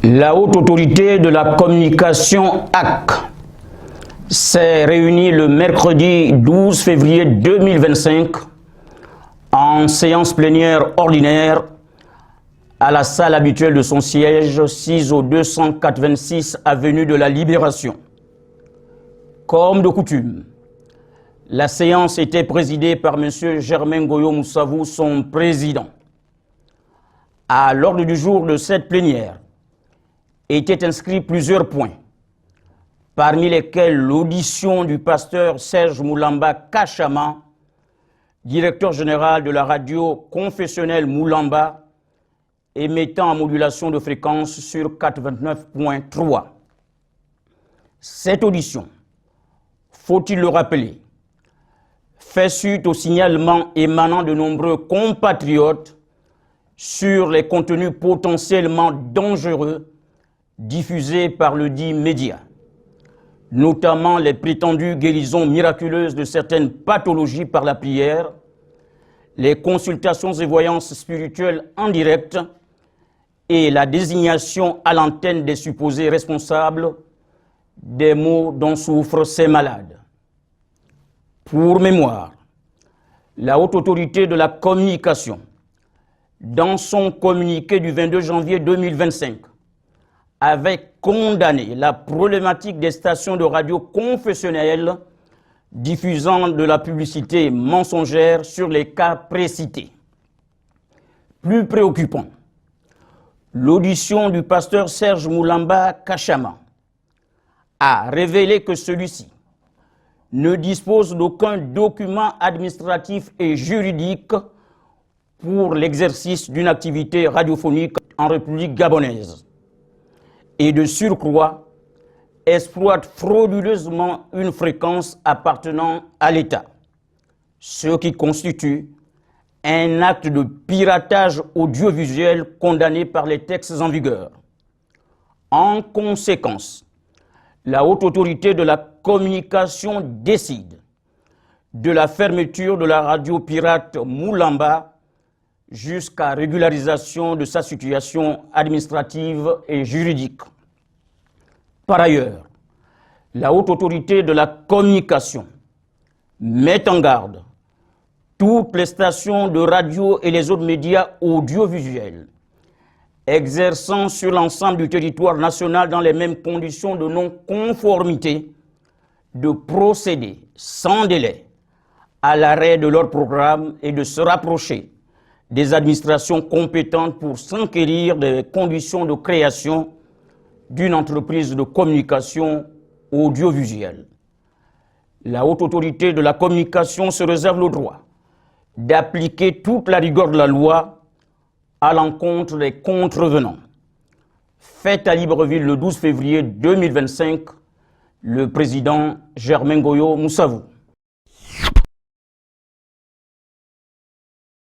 La Haute Autorité de la Communication HAC s'est réunie le mercredi 12 février 2025 en séance plénière ordinaire à la salle habituelle de son siège, 6 au 286 avenue de la Libération. Comme de coutume, la séance était présidée par M. Germain Goyo Moussavou, son président. À l'ordre du jour de cette plénière étaient inscrits plusieurs points, parmi lesquels l'audition du pasteur Serge Moulamba Kachama, directeur général de la radio confessionnelle Moulamba, émettant en modulation de fréquence sur 89.3. Cette audition, faut-il le rappeler, fait suite au signalement émanant de nombreux compatriotes sur les contenus potentiellement dangereux diffusés par le dit média, notamment les prétendues guérisons miraculeuses de certaines pathologies par la prière, les consultations et voyances spirituelles en direct et la désignation à l'antenne des supposés responsables des maux dont souffrent ces malades. Pour mémoire, la Haute Autorité de la Communication, dans son communiqué du 22 janvier 2025, avait condamné la problématique des stations de radio confessionnelles diffusant de la publicité mensongère sur les cas précités. Plus préoccupant, l'audition du pasteur Serge Moulamba Kachama a révélé que celui-ci ne dispose d'aucun document administratif et juridique pour l'exercice d'une activité radiophonique en République gabonaise et de surcroît exploite frauduleusement une fréquence appartenant à l'État, ce qui constitue un acte de piratage audiovisuel condamné par les textes en vigueur. En conséquence, la Haute Autorité de la Communication décide de la fermeture de la radio pirate Moulamba jusqu'à régularisation de sa situation administrative et juridique. Par ailleurs, la Haute Autorité de la Communication met en garde toutes les stations de radio et les autres médias audiovisuels exerçant sur l'ensemble du territoire national dans les mêmes conditions de non-conformité de procéder sans délai à l'arrêt de leur programme et de se rapprocher des administrations compétentes pour s'enquérir des conditions de création d'une entreprise de communication audiovisuelle. La Haute Autorité de la Communication se réserve le droit d'appliquer toute la rigueur de la loi à l'encontre des contrevenants. Fait à Libreville le 12 février 2025, le président Germain Goyo Moussavou.